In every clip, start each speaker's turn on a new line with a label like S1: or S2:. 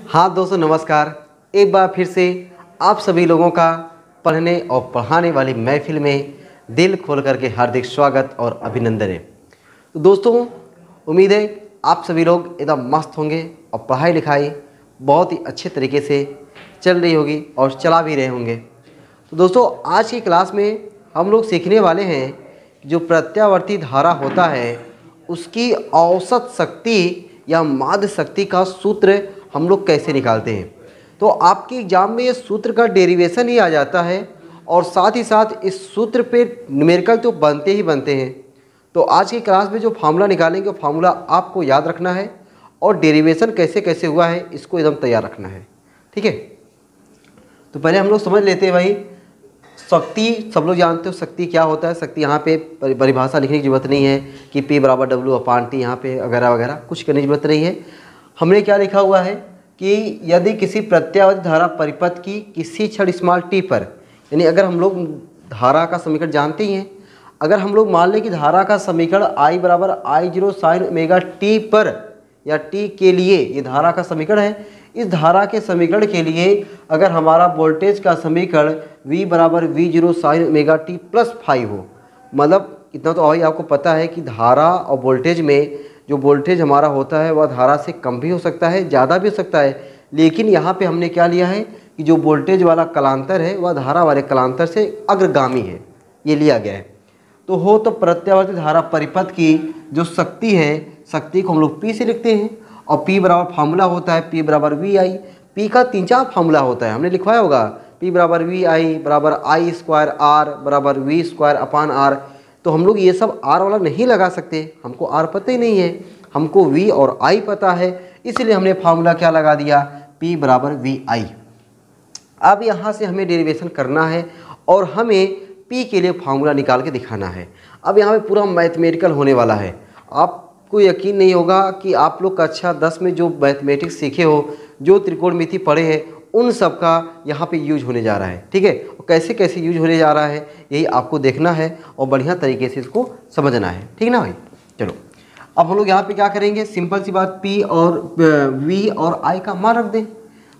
S1: हाँ दोस्तों नमस्कार। एक बार फिर से आप सभी लोगों का पढ़ने और पढ़ाने वाली महफिल में दिल खोल करके हार्दिक स्वागत और अभिनंदन है। तो दोस्तों उम्मीद है आप सभी लोग एकदम मस्त होंगे और पढ़ाई लिखाई बहुत ही अच्छे तरीके से चल रही होगी और चला भी रहे होंगे। तो दोस्तों आज की क्लास में हम लोग सीखने वाले हैं जो प्रत्यावर्ती धारा होता है उसकी औसत शक्ति या माध्य शक्ति का सूत्र हम लोग कैसे निकालते हैं। तो आपके एग्जाम में ये सूत्र का डेरिवेशन ही आ जाता है और साथ ही साथ इस सूत्र पे न्यूमेरिकल तो बनते ही बनते हैं। तो आज की क्लास में जो फार्मूला निकालेंगे वो फार्मूला आपको याद रखना है और डेरिवेशन कैसे कैसे हुआ है इसको एकदम तैयार रखना है, ठीक है। तो पहले हम लोग समझ लेते हैं भाई, शक्ति सब लोग जानते हो शक्ति क्या होता है। शक्ति यहाँ पे परिभाषा लिखने की जरूरत नहीं है कि P बराबर W/T यहाँ पे वगैरह वगैरह कुछ करने की जरूरत नहीं है। हमने क्या लिखा हुआ है कि यदि किसी प्रत्यावर्ती धारा परिपथ की किसी क्षण स्मॉल t पर, यानी अगर हम लोग धारा का समीकरण जानते ही हैं, अगर हम लोग मान लें कि धारा का समीकरण I बराबर I0 sin ओमेगा t पर या t के लिए ये धारा का समीकरण है, इस धारा के समीकरण के लिए अगर हमारा वोल्टेज का समीकरण V बराबर V0 sin omega t plus phi हो, मतलब इतना तो अभी आपको पता है कि धारा और वोल्टेज में जो वोल्टेज हमारा होता है वह धारा से कम भी हो सकता है, ज़्यादा भी हो सकता है। लेकिन यहाँ पे हमने क्या लिया है कि जो वोल्टेज वाला कलांतर है वह धारा वाले कलांतर से अग्रगामी है, ये लिया गया है। तो हो तो प्रत्यावर्ती धारा परिपथ की जो शक्ति है, शक्ति को हम लोग P से लिखते हैं और P बराबर फार्मूला होता है P बराबर VI। P का 3-4 फार्मूला होता है, हमने लिखवाया होगा। P बराबर VI बराबर I स्क्वायर R बराबर V स्क्वायर अपान R। तो हम लोग ये सब R वाला नहीं लगा सकते, हमको R पता ही नहीं है, हमको V और I पता है, इसलिए हमने फार्मूला क्या लगा दिया P बराबर VI। अब यहाँ से हमें डेरिवेशन करना है और हमें P के लिए फार्मूला निकाल के दिखाना है। अब यहाँ पे पूरा मैथमेटिकल होने वाला है। आपको यकीन नहीं होगा कि आप लोग कक्षा 10 में जो मैथमेटिक्स सीखे हो, जो त्रिकोणमिति पढ़े हैं, उन सब का यहाँ पे यूज होने जा रहा है, ठीक है। और कैसे कैसे यूज होने जा रहा है यही आपको देखना है और बढ़िया तरीके से इसको समझना है, ठीक ना भाई। चलो अब हम लोग यहाँ पे क्या करेंगे, सिंपल सी बात, P और V और I का मान रख दें।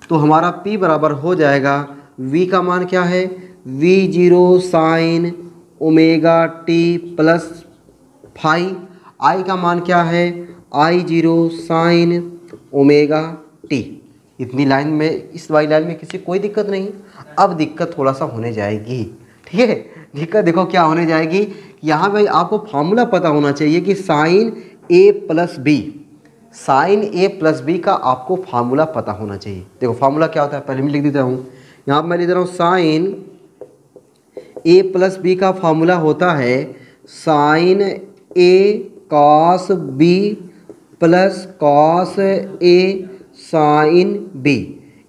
S1: तो हमारा P बराबर हो जाएगा, V का मान क्या है V0 sine omega t plus phi, I का मान क्या है I0 साइन ओमेगा t। इतनी लाइन में, इस वाली लाइन में किसी कोई दिक्कत नहीं। अब दिक्कत थोड़ा सा होने जाएगी, ठीक है। दिक्कत देखो क्या होने जाएगी, यहाँ पे आपको फार्मूला पता होना चाहिए कि sine A plus B, sine A plus B का आपको फार्मूला पता होना चाहिए। देखो फार्मूला क्या होता है, पहले मैं लिख देता हूँ। यहाँ पर मैं लिख रहा हूँ साइन A प्लस बी का फार्मूला होता है sine A cos B plus cos A sine B।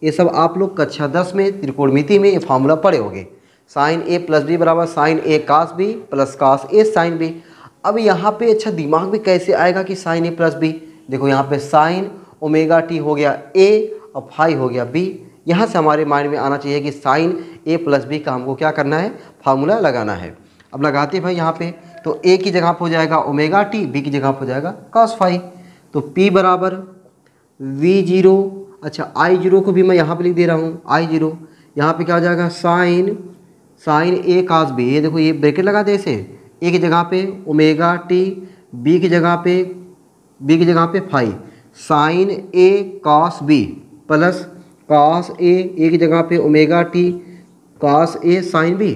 S1: ये सब आप लोग कक्षा 10 में त्रिकोणमिति में ये फार्मूला पढ़े होंगे। साइन A प्लस बी बराबर sine A cos B plus cos A sine B। अब यहाँ पे अच्छा दिमाग में कैसे आएगा कि साइन A प्लस B, देखो यहाँ पे साइन ओमेगा t हो गया A और फाई हो गया B। यहाँ से हमारे माइंड में आना चाहिए कि साइन A प्लस B का हमको क्या करना है, फार्मूला लगाना है। अब लगाते हैं भाई यहाँ पे, तो A की जगह पर हो जाएगा ओमेगा t, B की जगह पर हो जाएगा कॉस फाई। तो P बराबर V0, अच्छा I0 को भी मैं यहाँ पे लिख दे रहा हूँ I0, यहाँ पे क्या हो जाएगा साइन A cos B। ये देखो ये ब्रैकेट लगा दे इसे, A की जगह पे ओमेगा t, B की जगह पे phi, sine A cos B plus cos A की जगह पे omega t cos A sine B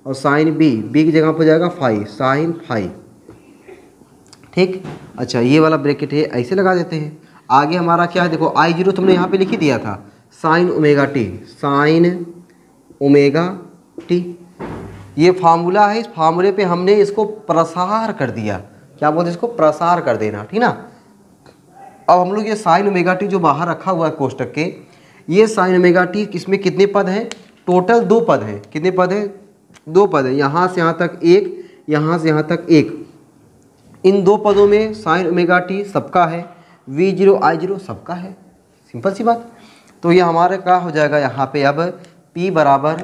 S1: और साइन B की जगह पे हो जाएगा फाई, साइन फाई, ठीक। अच्छा ये वाला ब्रैकेट है ऐसे लगा देते हैं। आगे हमारा क्या है, देखो I0 तुमने यहाँ पे लिख ही दिया था, sign omega t, sign omega t। ये फार्मूला है, इस फार्मूले पे हमने इसको प्रसार कर दिया। क्या बोलते हैं इसको, प्रसार कर देना, ठीक ना। अब हम लोग ये साइन ओमेगा टी जो बाहर रखा हुआ है कोष्टक के, ये साइन ओमेगा टी इसमें कितने पद हैं, टोटल 2 पद हैं। कितने पद हैं, 2 पद हैं। यहाँ से यहाँ तक एक, यहाँ से यहाँ तक एक। इन 2 पदों में साइन ओमेगा टी सबका है, V0 I0 सबका है, सिंपल सी बात। तो ये हमारे क्या हो जाएगा यहाँ पे, अब P बराबर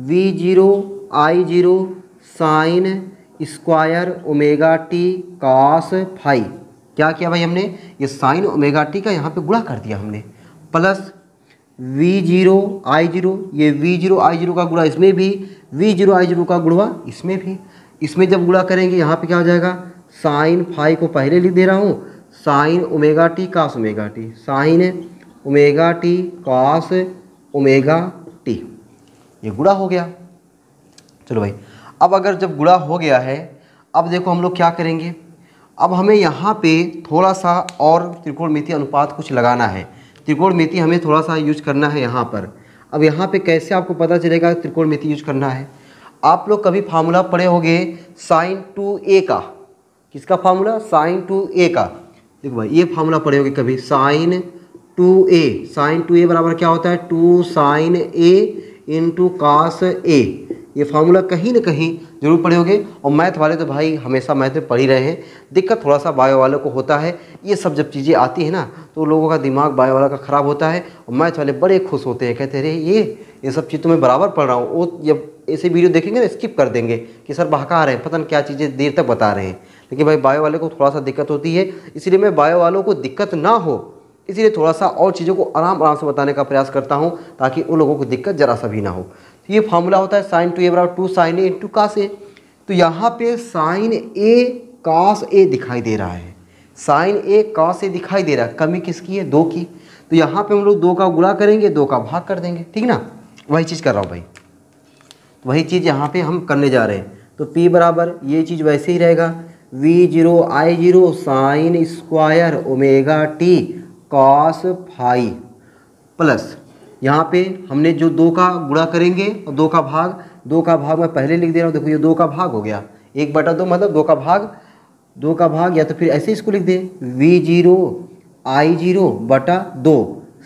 S1: V0 I0 sine square omega t cos phi क्या किया भाई हमने, ये साइन ओमेगा टी का यहाँ पे गुणा कर दिया हमने, प्लस V0 I0, ये V0 I0 का गुणा इसमें भी, V0 I0 का गुणा इसमें भी। इसमें जब गुणा करेंगे यहाँ पे क्या हो जाएगा, साइन फाई को पहले लिख दे रहा हूँ, sine omega t cos omega T, sine omega t cos omega t, ये गुणा हो गया। चलो भाई, अब अगर जब गुणा हो गया है, अब देखो हम लोग क्या करेंगे, अब हमें यहाँ पे थोड़ा सा और त्रिकोणमितीय अनुपात कुछ लगाना है, त्रिकोणमिति हमें थोड़ा सा यूज करना है यहाँ पर। अब यहाँ पे कैसे आपको पता चलेगा त्रिकोणमिति यूज करना है, आप लोग कभी फार्मूला पढ़े होंगे साइन 2a का, किसका फार्मूला, साइन 2a का। देखो भाई ये फार्मूला पढ़े होंगे कभी, साइन 2a, साइन 2a बराबर क्या होता है, 2 sine a into cos a, ये फार्मूला कहीं ना कहीं जरूर पढ़े होंगे। और मैथ वाले तो भाई हमेशा मैथ में पढ़ ही रहे हैं, दिक्कत थोड़ा सा बायो वालों को होता है, ये सब जब चीज़ें आती है ना तो लोगों का दिमाग बायो वाला का ख़राब होता है, और मैथ वाले बड़े खुश होते हैं, कहते हैं ये सब चीज़ तो मैं बराबर पढ़ रहा हूँ। वो जब ऐसे वीडियो देखेंगे ना स्किप कर देंगे कि सर बहका रहे हैं, पता नहीं क्या चीज़ें देर तक बता रहे हैं। लेकिन भाई बायो वाले को थोड़ा सा दिक्कत होती है, इसलिए मैं बायो वालों को दिक्कत ना हो इसीलिए थोड़ा सा और चीज़ों को आराम आराम से बताने का प्रयास करता हूँ, ताकि उन लोगों को दिक्कत जरा सा भी ना हो। तो ये फार्मूला होता है साइन 2a बराबर 2 sine a into cos a। तो यहाँ पे साइन a कास a दिखाई दे रहा है, साइन a कास a दिखाई दे रहा है, कमी किसकी है, 2 की। तो यहाँ पे हम लोग 2 का गुणा करेंगे, 2 का भाग कर देंगे, ठीक ना, वही चीज़ कर रहा हूँ भाई, वही चीज़ यहाँ पे हम करने जा रहे हैं। तो P बराबर ये चीज़ वैसे ही रहेगा, V0 I0 sine square omega t cos phi, plus यहाँ पे हमने जो 2 का गुणा करेंगे और 2 का भाग मैं पहले लिख दे रहा हूँ। देखो ये 2 का भाग हो गया, 1/2 मतलब 2 का भाग, या तो फिर ऐसे इसको लिख दे V0 I0 बटा 2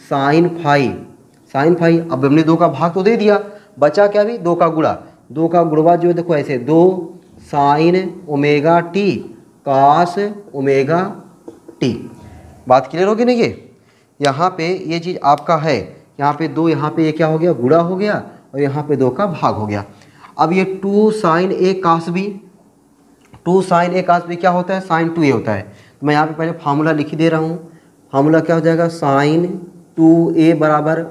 S1: साइन फाई। अब हमने 2 का भाग तो दे दिया, बचा क्या भी, 2 का गुणा, 2 का गुणवा जो है देखो ऐसे 2 sign omega t cos omega T. बात क्लियर होगी ना, ये यहाँ पे ये चीज़ आपका है, यहाँ पे 2, यहाँ पे ये क्या हो गया, गुणा हो गया, और यहाँ पे 2 का भाग हो गया। अब ये 2 sine a cos b, 2 sine a cos b क्या होता है, साइन 2a होता है। तो मैं यहाँ पे पहले फार्मूला लिख ही दे रहा हूँ, फार्मूला क्या हो जाएगा, साइन 2a बराबर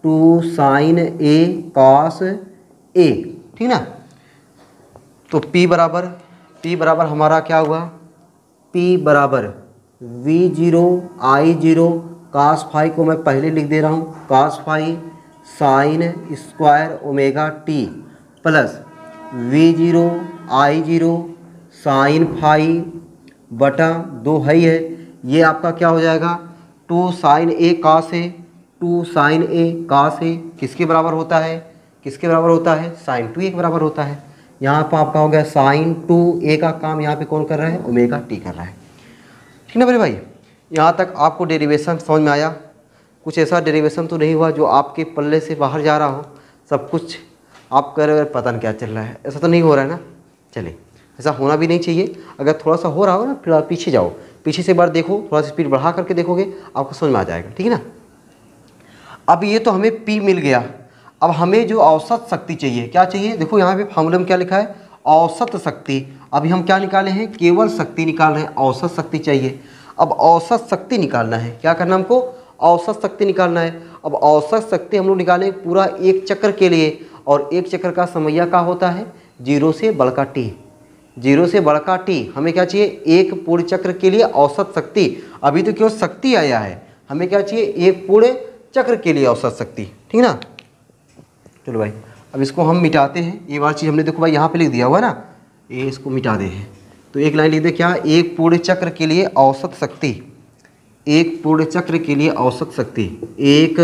S1: 2 साइन a कास a, ठीक ना। तो P बराबर हमारा क्या हुआ, P बराबर V0 I0 कास फाई को मैं पहले लिख दे रहा हूँ, cos phi sine square omega t plus V0 I0 sine phi बटा 2 है, ये आपका क्या हो जाएगा, 2 sine a cos a, 2 sine a cos a किसके बराबर होता है, साइन 2a के बराबर होता है। यहाँ पर आपका हो गया साइन 2a का काम यहाँ पे कौन कर रहा है, ओमेगा टी कर रहा है, ठीक ना मेरे भाई। यहाँ तक आपको डेरिवेशन समझ में आया, कुछ ऐसा डेरिवेशन तो नहीं हुआ जो आपके पल्ले से बाहर जा रहा हो, सब कुछ आप कह रहे हो पता नहीं क्या चल रहा है, ऐसा तो नहीं हो रहा है ना। चलिए, ऐसा होना भी नहीं चाहिए, अगर थोड़ा सा हो रहा हो ना फिर आप पीछे जाओ, पीछे से एक बार देखो, थोड़ा सा स्पीड बढ़ा करके देखोगे आपको समझ में आ जाएगा, ठीक है ना। अब ये तो हमें P मिल गया, अब हमें जो औसत शक्ति चाहिए, क्या चाहिए, देखो यहाँ पे फार्मूले में क्या लिखा है, औसत शक्ति। अभी हम क्या निकाले हैं, केवल शक्ति निकाल रहे हैं, औसत शक्ति चाहिए। अब औसत शक्ति निकालना है, क्या करना हमको, औसत शक्ति निकालना है। अब औसत शक्ति हम लोग निकालें पूरा एक चक्र के लिए, और एक चक्र का समैया क्या होता है, 0 से बड़का टी, 0 से बड़का टी। हमें क्या चाहिए, एक पूर्ण चक्र के लिए औसत शक्ति। अभी तो क्यों शक्ति आया है, हमें क्या चाहिए, एक पूर्ण चक्र के लिए औसत शक्ति, ठीक ना। चलो भाई, अब इसको हम मिटाते हैं, ये वाली चीज़ हमने देखो भाई यहाँ पे लिख दिया हुआ ना, ये इसको मिटा दे हैं। तो एक लाइन लिख दे, क्या, एक पूर्ण चक्र के लिए औसत शक्ति, एक पूर्ण चक्र के लिए औसत शक्ति, एक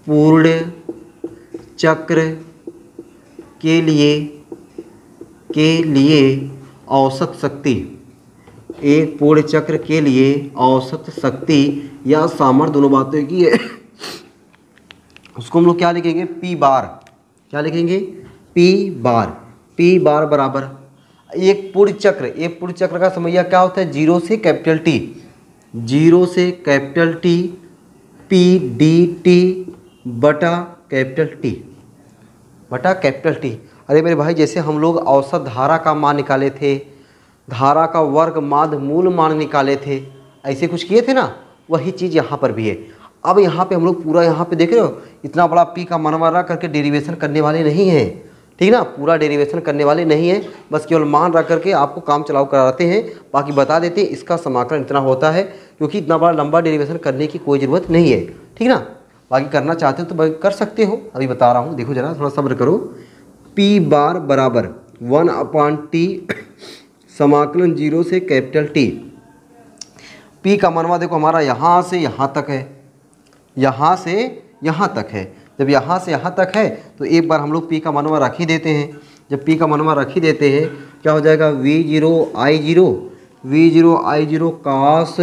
S1: पूर्ण चक्र के लिए औसत शक्ति, एक पूर्ण चक्र के लिए औसत शक्ति या सामर्थ्य, दोनों बातें की है। उसको हम लोग क्या लिखेंगे, P बार, क्या लिखेंगे, P बार बराबर एक पूर्ण चक्र का समैया क्या होता है, 0 से कैपिटल T, 0 से कैपिटल T P dt बटा कैपिटल T। अरे मेरे भाई, जैसे हम लोग औसत धारा का मान निकाले थे, धारा का वर्ग माध्य मूल मान निकाले थे, ऐसे कुछ किए थे ना, वही चीज़ यहाँ पर भी है। अब यहाँ पे हम लोग पूरा यहाँ पे देख रहे हो इतना बड़ा पी का मनवा रख करके डेरिवेशन करने वाले नहीं हैं, ठीक ना, पूरा डेरिवेशन करने वाले नहीं है, बस केवल मान रख करके आपको काम चलाओ कराते हैं। बाकी बता देते हैं इसका समाकलन इतना होता है, क्योंकि इतना बड़ा लंबा डेरिवेशन करने की कोई ज़रूरत नहीं है, ठीक ना। बाकी करना चाहते हो तो कर सकते हो, अभी बता रहा हूँ, देखो जरा थोड़ा सब्र करो। पी बार बराबर 1/t समाकलन 0 से कैपिटल टी। पी का मनवा देखो हमारा यहाँ से यहाँ तक है, यहाँ से यहाँ तक है। जब यहाँ से यहाँ तक है तो एक बार हम लोग पी का मनवा रख ही देते हैं। जब पी का मनवा रख ही देते हैं क्या हो जाएगा, v0 cos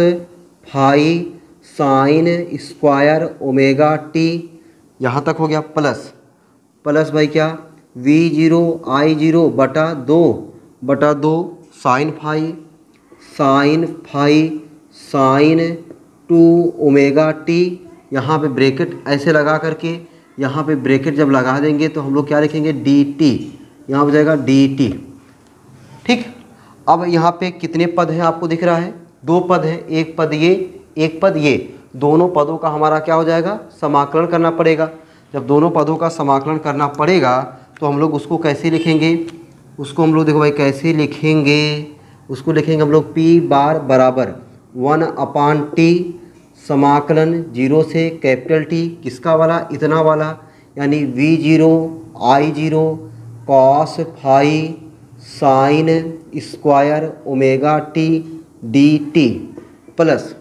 S1: phi sine square omega t, यहाँ तक हो गया, प्लस भाई क्या v0 बटा दो sine phi sine 2 omega t. यहाँ पे ब्रैकेट ऐसे लगा करके, यहाँ पे ब्रैकेट जब लगा देंगे तो हम लोग क्या लिखेंगे, dt, यहाँ हो जाएगा dt, ठीक। अब यहाँ पे कितने पद हैं आपको दिख रहा है, 2 पद हैं, एक पद ये, एक पद ये, दोनों पदों का हमारा क्या हो जाएगा, समाकलन करना पड़ेगा। जब दोनों पदों का समाकलन करना पड़ेगा तो हम लोग उसको कैसे लिखेंगे, उसको हम लोग देखो भाई कैसे लिखेंगे, उसको लिखेंगे हम लोग पी बार बराबर 1/t समाकलन 0 से कैपिटल टी, किसका वाला, इतना वाला, यानी v0 cos phi sine square omega T dt plus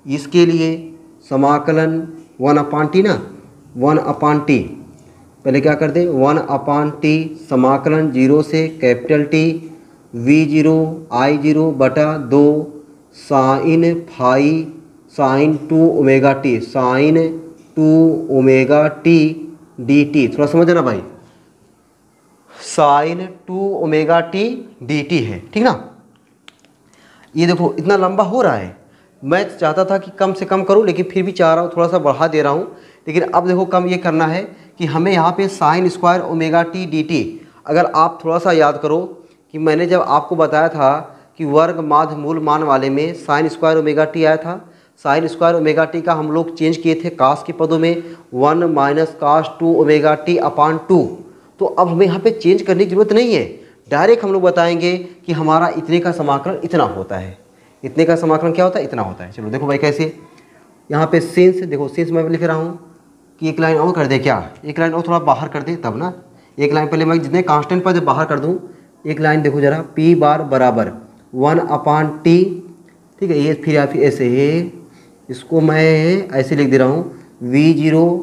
S1: इसके लिए समाकलन 1/t ना, 1/t पहले क्या कर दे, 1/t समाकलन 0 से कैपिटल टी v0 बटा 2 sine phi sine 2 omega T, sine 2 omega T dt, थोड़ा समझना भाई, साइन 2 ओमेगा टी dt है, ठीक ना। ये देखो इतना लंबा हो रहा है, मैं चाहता था कि कम से कम करूं, लेकिन फिर भी चाह रहा हूँ थोड़ा सा बढ़ा दे रहा हूँ। लेकिन अब देखो कम ये करना है कि हमें यहाँ पे sign square omega T dt, अगर आप थोड़ा सा याद करो कि मैंने जब आपको बताया था कि वर्ग माध्य मूल मान वाले में साइन स्क्वायर ओमेगा टी आया था, साइन स्क्वायर ओमेगा टी का हम लोग चेंज किए थे कास के पदों में 1 - cos 2 ओमेगा टी अपान 2। तो अब हमें यहाँ पे चेंज करने की जरूरत नहीं है, डायरेक्ट हम लोग बताएंगे कि हमारा इतने का समाकलन इतना होता है, इतने का समाकलन क्या होता है, इतना होता है। चलो देखो भाई कैसे, यहाँ पे सिंस, देखो सिंस मैं लिख रहा हूँ कि एक लाइन और कर दे, क्या एक लाइन और थोड़ा बाहर कर दे तब ना, एक लाइन पहले मैं जितने कांस्टेंट पद बाहर कर दूँ, एक लाइन देखो जरा, पी बार बराबर 1/t, ठीक है। ये फिर या फिर ऐसे है, इसको मैं ऐसे लिख दे रहा हूँ v0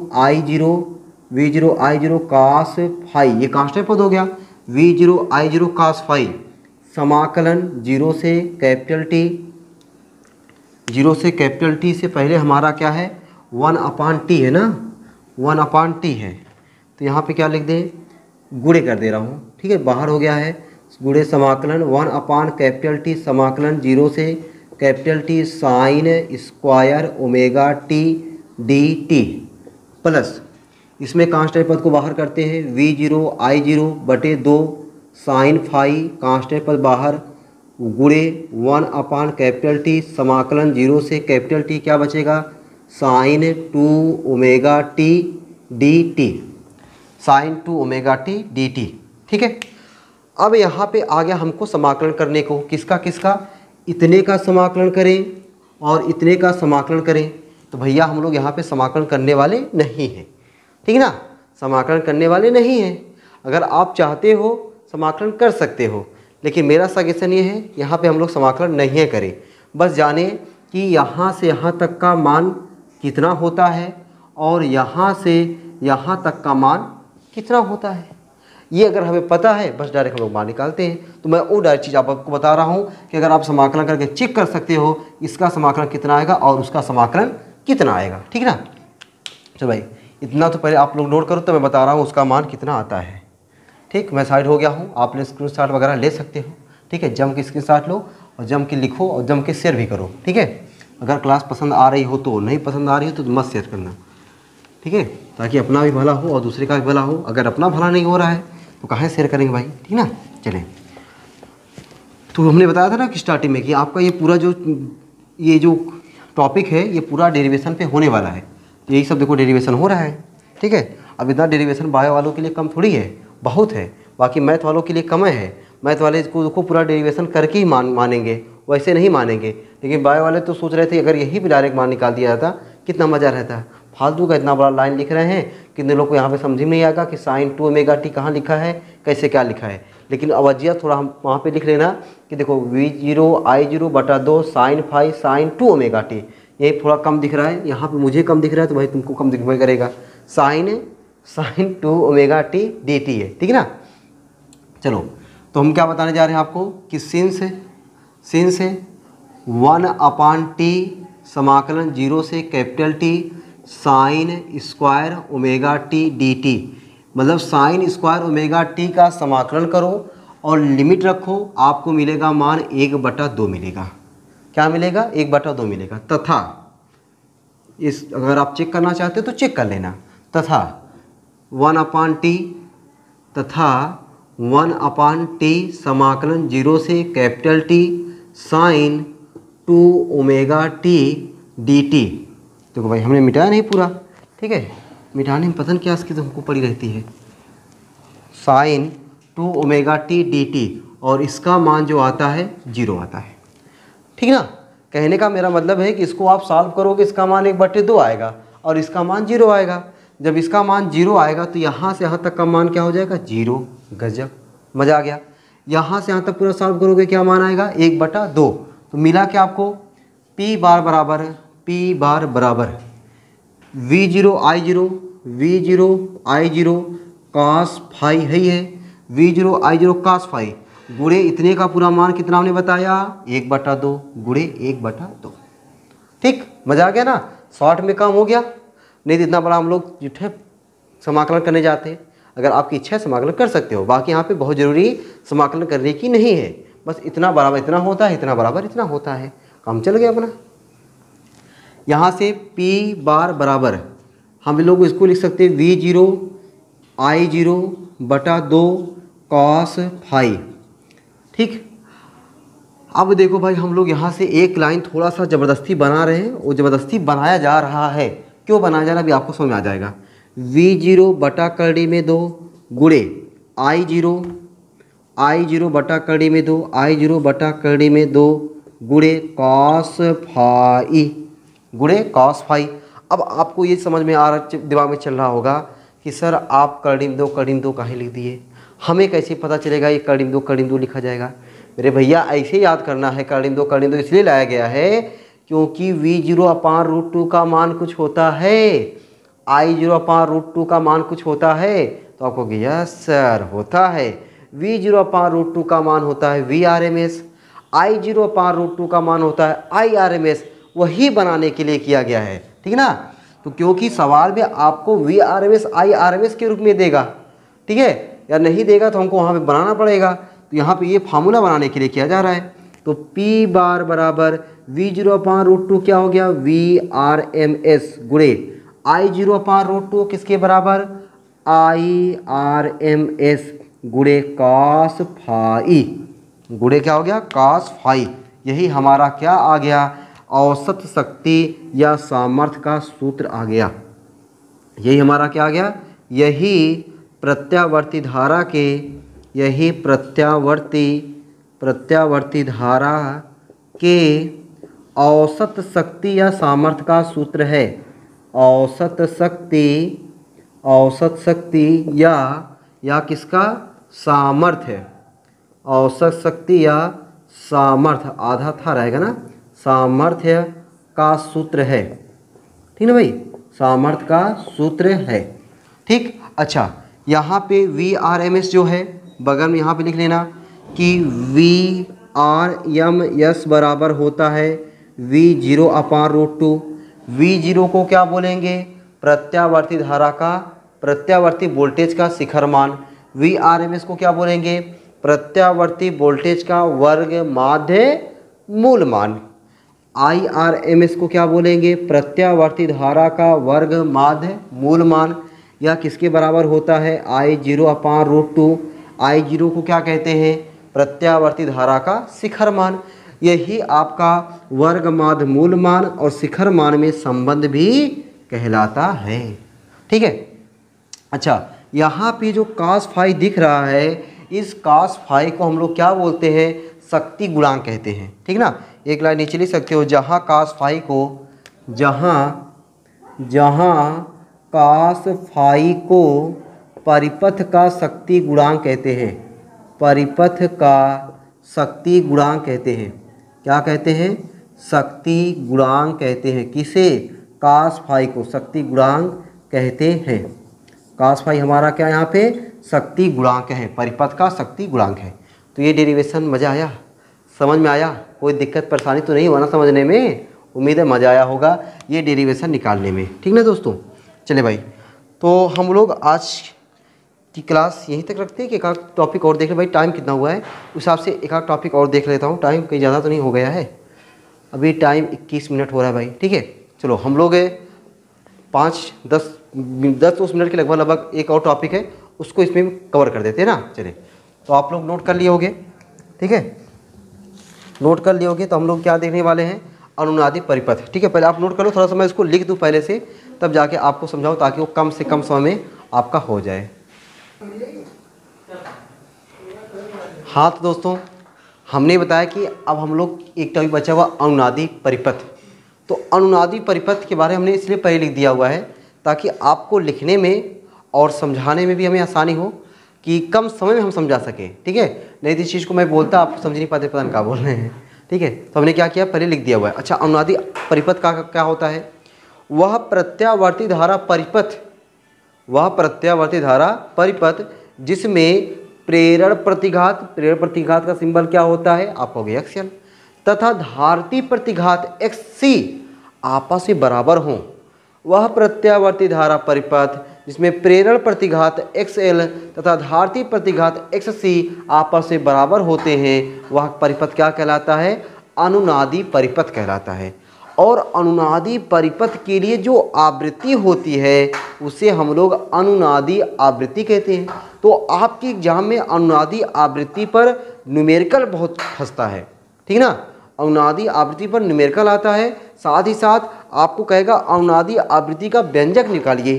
S1: cos फाई, ये कांस्टेंट पद हो गया, v0 cos फाई समाकलन 0 से कैपिटल टी से पहले हमारा क्या है, 1/t है ना, 1/t है। तो यहाँ पे क्या लिख दें, गुणे कर दे रहा हूँ, ठीक है, बाहर हो गया है, गुणे समाकलन 1/t समाकलन 0 से capital T sign square omega T dt plus इसमें कांस्टेंट पद को बाहर करते हैं, v0 बटे 2 साइन फाई कांस्टेंट पद बाहर, गुणे 1/t समाकलन 0 से कैपिटल टी क्या बचेगा, sine 2 omega T dt, sine 2 omega T dt, ठीक है। अब यहाँ पे आ गया हमको समाकलन करने को, किसका, इतने का समाकलन करें और इतने का समाकलन करें। तो भैया हम लोग यहाँ पे समाकलन करने वाले नहीं हैं, ठीक ना, समाकलन करने वाले नहीं हैं। अगर आप चाहते हो समाकलन कर सकते हो, लेकिन मेरा सजेशन ये है यहाँ पे हम लोग समाकलन नहीं करें, बस जाने कि यहाँ से यहाँ तक का मान कितना होता है और यहाँ से यहाँ तक का मान कितना होता है, ये अगर हमें पता है बस डायरेक्ट हम लोग मान निकालते हैं। तो मैं वो डायरेक्ट चीज़ आपको बता रहा हूँ कि अगर आप समाकलन करके चेक कर सकते हो इसका समाकलन कितना आएगा और उसका समाकलन कितना आएगा, ठीक ना। चलो भाई इतना तो पहले आप लोग नोट करो, तो मैं बता रहा हूँ उसका मान कितना आता है, ठीक। मैं साइड हो गया हूँ, आपने स्क्रीनशॉट वगैरह ले सकते हो, ठीक है, जम के स्क्रीनशॉट लो और जम के लिखो और जम के शेयर भी करो, ठीक है। अगर क्लास पसंद आ रही हो तो, नहीं पसंद आ रही हो तो मत शेयर करना, ठीक है, ताकि अपना भी भला हो और दूसरे का भी भला हो। अगर अपना भला नहीं हो रहा है तो कहाँ शेयर करेंगे भाई, ठीक ना। चलें तो हमने बताया था ना कि स्टार्टिंग में कि आपका ये पूरा ये जो टॉपिक है ये पूरा डेरिवेशन पे होने वाला है। यही सब देखो डेरिवेशन हो रहा है, ठीक है। अब इतना डेरिवेशन बायो वालों के लिए कम थोड़ी है, बहुत है। बाकी मैथ वालों के लिए कम है। मैथ वाले इसको पूरा डेरिवेशन करके ही मानेंगे, वैसे नहीं मानेंगे। लेकिन बायो वाले तो सोच रहे थे अगर यही भी डायरेक्ट मान निकाल दिया जाता कितना मज़ा रहता है। फालतू का इतना बड़ा लाइन लिख रहे हैं, कितने लोग को यहाँ पे समझ में नहीं आएगा कि साइन 2 ओमेगा टी कहाँ लिखा है, कैसे क्या लिखा है। लेकिन अवज्जिया थोड़ा हम वहाँ पे लिख लेना कि देखो V0I0/2 sine phi sine 2 omega T, यही थोड़ा कम दिख रहा है। यहाँ पे मुझे कम दिख रहा है तो भाई तुमको कम दिख करेगा। साइन 2 ओमेगा टी dt है, ठीक है ना। चलो तो हम क्या बताने जा रहे हैं आपको कि सिंस 1/t समाकलन 0 से capital T sign square omega T dt, मतलब साइन स्क्वायर ओमेगा टी का समाकलन करो और लिमिट रखो, आपको मिलेगा मान 1/2 मिलेगा। क्या मिलेगा? 1/2 मिलेगा। तथा इस अगर आप चेक करना चाहते हो तो चेक कर लेना। तथा 1/t समाकलन 0 से capital T sine 2 omega T dt। देखो भाई हमने मिटाया नहीं पूरा, ठीक है। मिटाने में पता नहीं क्या इसकी तो हमको पड़ी रहती है। साइन 2 ओमेगा टी dt और इसका मान जो आता है 0 आता है, ठीक ना। कहने का मेरा मतलब है कि इसको आप सॉल्व करोगे, इसका मान 1/2 आएगा और इसका मान 0 आएगा। जब इसका मान 0 आएगा तो यहाँ से यहाँ तक का मान क्या हो जाएगा? 0। गजब, मज़ा आ गया। यहाँ से यहाँ तक पूरा सॉल्व करोगे क्या मान आएगा? 1/2। तो मिला क्या आपको? P बार बराबर V0I0 cos फाई है V0I0 cos फाई गुणे इतने का पूरा मान कितना हमने बताया? 1/2 गुणे 1/2। ठीक, मज़ा आ गया ना। शॉर्ट में काम हो गया, नहीं तो इतना बड़ा हम लोग जिठे समाकलन करने जाते हैं। अगर आपकी इच्छा है समाकलन कर सकते हो, बाकी यहाँ पे बहुत ज़रूरी समाकलन करने की नहीं है। बस इतना बराबर इतना होता है, इतना बराबर इतना होता है, काम चल गया अपना। यहाँ से P बार बराबर हम लोग इसको लिख सकते हैं V0I0/2 cos फाई। ठीक, अब देखो भाई हम लोग यहाँ से एक लाइन थोड़ा सा ज़बरदस्ती बना रहे हैं, वो ज़बरदस्ती बनाया जा रहा है। क्यों बनाया जा रहा है अभी आपको समझ में आ जाएगा। V0/2 गुणे I0/2 गुणे cos फाई। अब आपको ये समझ में आ रहा, दिमाग में चल रहा होगा कि सर आप कर्डिम दो काहे लिख दिए, हमें कैसे पता चलेगा ये कर्डिम दो लिखा जाएगा। मेरे भैया ऐसे याद करना है, कर्डिम दो इसलिए लाया गया है क्योंकि V0/√2 का मान कुछ होता है, I0/√2 का मान कुछ होता है। तो आपको यस सर होता है। V0/√2 का मान होता है VRMS, I0/√2 का मान होता है IRMS। वही बनाने के लिए किया गया है, ठीक ना। तो क्योंकि सवाल में आपको VRMS IRMS के रूप में देगा, ठीक है, या नहीं देगा तो हमको वहाँ पे बनाना पड़ेगा। तो यहाँ पे ये फार्मूला बनाने के लिए किया जा रहा है। तो P बार बराबर V0/√2 क्या हो गया? VRMS गुणे I0/√2 किसके बराबर? IRMS गुणे cos फाई गुणे क्या हो गया? cos phi. यही हमारा क्या आ गया? औसत शक्ति या सामर्थ्य का सूत्र आ गया। यही हमारा क्या आ गया? यही प्रत्यावर्ती धारा के औसत शक्ति या सामर्थ्य का सूत्र है। औसत शक्ति या किसका? सामर्थ्य। औसत शक्ति या सामर्थ्य आधा था रहेगा ना, सामर्थ्य का सूत्र है, ठीक ना भाई, सामर्थ्य का सूत्र है। ठीक, अच्छा यहाँ पे VRMS जो है बगल में यहाँ पे लिख लेना कि VRMS बराबर होता है V0/√2। V0 को क्या बोलेंगे? प्रत्यावर्ती धारा का, प्रत्यावर्ती वोल्टेज का शिखर मान। VRMS को क्या बोलेंगे? प्रत्यावर्ती वोल्टेज का वर्ग माध्य मूल मान। IRMS को क्या बोलेंगे? प्रत्यावर्ती धारा का वर्ग माध्य मूल मान। यह किसके बराबर होता है? I0/√2। I0 को क्या कहते हैं? प्रत्यावर्ती धारा का शिखर मान। यही आपका वर्ग माध्य मूल मान और शिखर मान में संबंध भी कहलाता है। ठीक है। अच्छा, यहाँ पे जो cos फाई दिख रहा है, इस cos फाई को हम लोग क्या बोलते हैं? शक्ति गुणांक कहते हैं। ठीक ना, एक लाइन नीचे लिख सकते हो, जहाँ cos फाई को परिपथ का शक्ति गुणांक कहते हैं। परिपथ का शक्ति गुणांक कहते हैं। क्या कहते हैं? शक्ति गुणांक कहते हैं। किसे? cos फाई को शक्ति गुणांक कहते हैं। cos फाई हमारा क्या यहाँ पे? शक्ति गुणांक है, परिपथ का शक्ति गुणांक है। तो ये डेरिवेशन मज़ा आया, समझ में आया? कोई दिक्कत परेशानी तो नहीं हुआ ना समझने में? उम्मीद है मज़ा आया होगा ये डेरिवेशन निकालने में। ठीक ना दोस्तों, चले भाई, तो हम लोग आज की क्लास यहीं तक रखते हैं कि एक आध टॉपिक और देख ले। भाई टाइम कितना हुआ है उस हिसाब से एक आध टॉपिक और देख लेता हूँ। टाइम कहीं ज़्यादा तो नहीं हो गया है? अभी टाइम 21 मिनट हो रहा है भाई। ठीक है, चलो हम लोग 5-10 मिनट के लगभग एक और टॉपिक है, उसको इसमें कवर कर देते हैं ना। चलिए, तो आप लोग नोट कर लिए होंगे। ठीक है, नोट कर लिए होंगे। तो हम लोग क्या देखने वाले हैं? अनुनादी परिपथ। ठीक है, पहले आप नोट कर लो, थोड़ा सा मैं इसको लिख दूं पहले से, तब जाके आपको समझाऊं, ताकि वो कम से कम समय में आपका हो जाए। हाँ तो दोस्तों, हमने बताया कि अब हम लोग एक टॉपिक बचा हुआ अनुनादी परिपथ। तो अनुनादी परिपथ के बारे में हमने इसलिए पहले लिख दिया हुआ है ताकि आपको लिखने में और समझाने में भी हमें आसानी हो, कि कम समय में हम समझा सकें। ठीक है, नहीं तो इस चीज़ को मैं बोलता आप समझ नहीं पाते, पता नहीं क्या बोल रहे हैं। ठीक है, तो हमने क्या किया, पहले लिख दिया हुआ है। अच्छा, अनुनादी परिपथ का क्या होता है? वह प्रत्यावर्ती धारा परिपथ, वह प्रत्यावर्ती धारा परिपथ जिसमें प्रेरण प्रतिघात का सिंबल क्या होता है? आप कहोगे एक्सएल, तथा धारती प्रतिघात एक्ससी आपस में बराबर हों। वह प्रत्यावर्ती धारा परिपथ जिसमें प्रेरण प्रतिघात XL तथा धारती प्रतिघात XC आपस में बराबर होते हैं, वह परिपथ क्या कहलाता है? अनुनादी परिपथ कहलाता है। और अनुनादी परिपथ के लिए जो आवृत्ति होती है उसे हम लोग अनुनादी आवृत्ति कहते हैं। तो आपके एग्जाम में अनुनादी आवृत्ति पर न्यूमेरिकल बहुत फंसता है। ठीक ना, अनुनादी आवृत्ति पर न्यूमेरिकल आता है, साथ ही साथ आपको कहेगा अनुनादी आवृत्ति का व्यंजक निकालिए,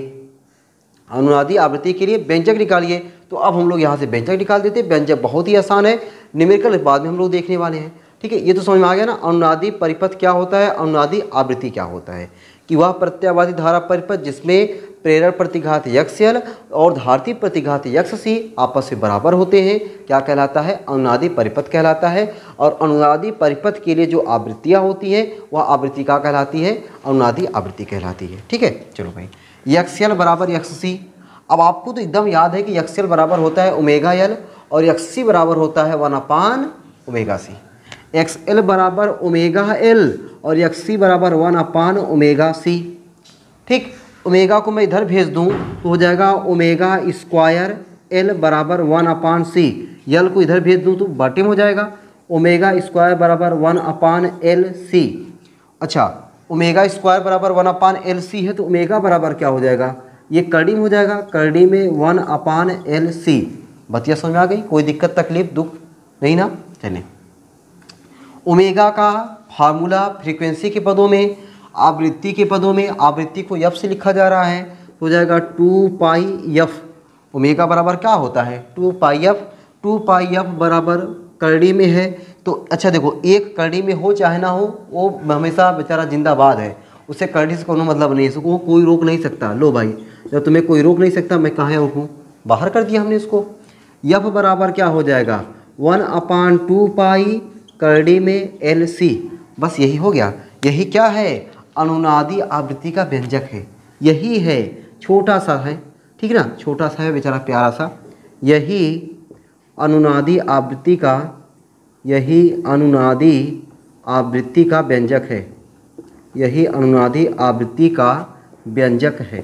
S1: अनुनादी आवृत्ति के लिए व्यंजक निकालिए। तो अब हम लोग यहाँ से व्यंजक निकाल देते हैं। व्यंजक बहुत ही आसान है, न्यूमेरिकल बाद में हम लोग देखने वाले हैं। ठीक है, ये तो समझ में आ गया ना। अनुनादी परिपथ क्या होता है, अनुनादी आवृत्ति क्या होता है? कि वह प्रत्यावर्ती धारा परिपथ जिसमें प्रेरण प्रतिघात XL और धारती प्रतिघात XC आपस में बराबर होते हैं, क्या कहलाता है? अनुनादी परिपथ कहलाता है। और अनुनादी परिपथ के लिए जो आवृत्तियाँ होती हैं वह आवृत्ति क्या कहलाती है? अनुनादी आवृत्ति कहलाती है। ठीक है, चलो भाई, XL बराबर XC। अब आपको तो एकदम याद है कि XL बराबर होता है ओमेगा L और XC बराबर होता है 1/ओमेगा C। XL बराबर ओमेगा L और XC बराबर 1/ओमेगा C। ठीक, ओमेगा को मैं इधर भेज दूं तो हो जाएगा ओमेगा स्क्वायर L बराबर 1/C। L को इधर भेज दूं तो बटे में हो जाएगा ओमेगा स्क्वायर बराबर 1/LC। अच्छा, ओमेगा स्क्वायर बराबर 1/LC है, तो ओमेगा बराबर क्या हो जाएगा? ये करड़ी में हो जाएगा, करड़ी में 1/LC। बतिया समझ में आ गई? कोई दिक्कत तकलीफ दुख नहीं ना? चलिए, ओमेगा का फार्मूला फ्रीक्वेंसी के पदों में, आवृत्ति के पदों में, आवृत्ति को F से लिखा जा रहा है, तो हो जाएगा 2πF। ओमेगा बराबर क्या होता है? 2πF। 2πF बराबर करड़ी में है, तो अच्छा देखो, एक करड़ी में हो चाहे ना हो, वो हमेशा बेचारा जिंदाबाद है, उसे करड़ी से कोनो मतलब नहीं है, उसको कोई रोक नहीं सकता। लो भाई, जब तुम्हें कोई रोक नहीं सकता, मैं कहाँ रोकूँ? बाहर कर दिया हमने इसको। F बराबर क्या हो जाएगा? 1/2π करड़ी में LC। बस यही हो गया। यही क्या है? अनुनादी आवृत्ति का व्यंजक है। यही है, छोटा सा है, ठीक ना, छोटा सा है बेचारा, प्यारा सा। यही अनुनादी आवृत्ति का, यही अनुनादी आवृत्ति का व्यंजक है। यही अनुनादी आवृत्ति का व्यंजक है।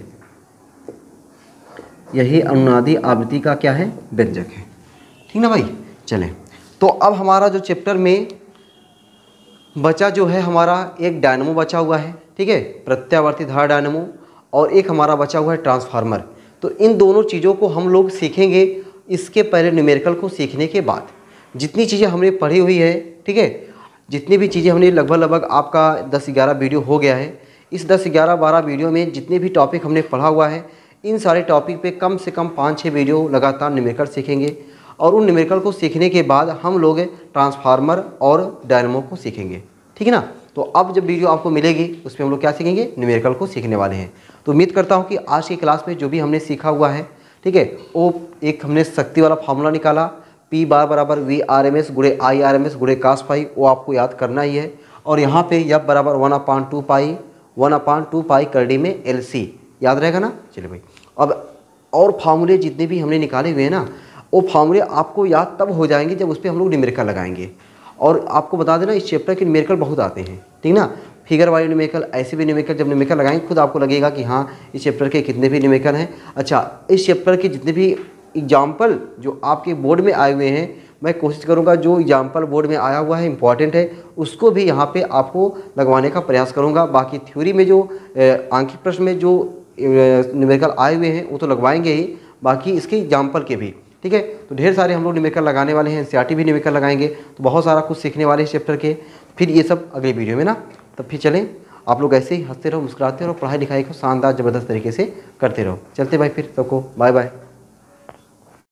S1: यही अनुनादी आवृत्ति का क्या है? व्यंजक है। ठीक ना भाई? चलें, तो अब हमारा जो चैप्टर में बचा जो है, हमारा एक डायनमो बचा हुआ है। ठीक है, प्रत्यावर्ती धारा डायनमो, और एक हमारा बचा हुआ है ट्रांसफार्मर। तो इन दोनों चीज़ों को हम लोग सीखेंगे इसके पहले न्यूमेरिकल को सीखने के बाद। जितनी चीज़ें हमने पढ़ी हुई है, ठीक है, जितनी भी चीज़ें हमने लगभग आपका 10-11 वीडियो हो गया है। इस 10-11-12 वीडियो में जितने भी टॉपिक हमने पढ़ा हुआ है, इन सारे टॉपिक पे कम से कम 5-6 वीडियो लगातार न्यूमेरिकल सीखेंगे और उन न्यूमेरिकल को सीखने के बाद हम लोग ट्रांसफार्मर और डायनेमो को सीखेंगे, ठीक है ना। तो अब जब वीडियो आपको मिलेगी उसमें हम लोग क्या सीखेंगे, न्यूमेरिकल को सीखने वाले हैं। तो उम्मीद करता हूँ कि आज की क्लास में जो भी हमने सीखा हुआ है, ठीक है, वो एक हमने शक्ति वाला फार्मूला निकाला, P बार बराबर VRMS गुणे IRMS गुणे cos फाई, वो आपको याद करना ही है। और यहाँ पे F बराबर 1/2 पाई कर डी में LC, याद रहेगा ना। चलिए भाई, अब और फार्मूले जितने भी हमने निकाले हुए हैं ना, वो फार्मूले आपको याद तब हो जाएंगे जब उस पर हम लोग न्यूमेरिकल लगाएंगे। और आपको बता देना इस चैप्टर के न्यूमेरिकल बहुत आते हैं, ठीक ना, फिगर वाले न्यूमेरिकल, ऐसे भी न्यूमेरिकल। जब न्यूमेरिकल लगाएंगे खुद आपको लगेगा कि हाँ इस चैप्टर के कितने भी न्यूमेरिकल हैं। अच्छा, इस चैप्टर के जितने भी एग्जाम्पल जो आपके बोर्ड में आए हुए हैं, मैं कोशिश करूंगा जो एग्जाम्पल बोर्ड में आया हुआ है इंपॉर्टेंट है उसको भी यहाँ पे आपको लगवाने का प्रयास करूंगा। बाकी थ्योरी में जो आंखिक प्रश्न में जो न्यूमेरिकल आए हुए हैं वो तो लगवाएंगे ही, बाकी इसके एग्जाम्पल के भी, ठीक है। तो ढेर सारे हम लोग न्यूमेरिकल लगाने वाले हैं, NCERT भी न्यूमेरिकल लगाएंगे, तो बहुत सारा कुछ सीखने वाले हैं चैप्टर के। फिर ये सब अगले वीडियो में ना, तब फिर चलें आप लोग ऐसे ही हंसते रहो, मुस्कुराते रहो, पढ़ाई लिखाई को शानदार ज़बरदस्त तरीके से करते रहो। चलते भाई, फिर सबको बाय बाय।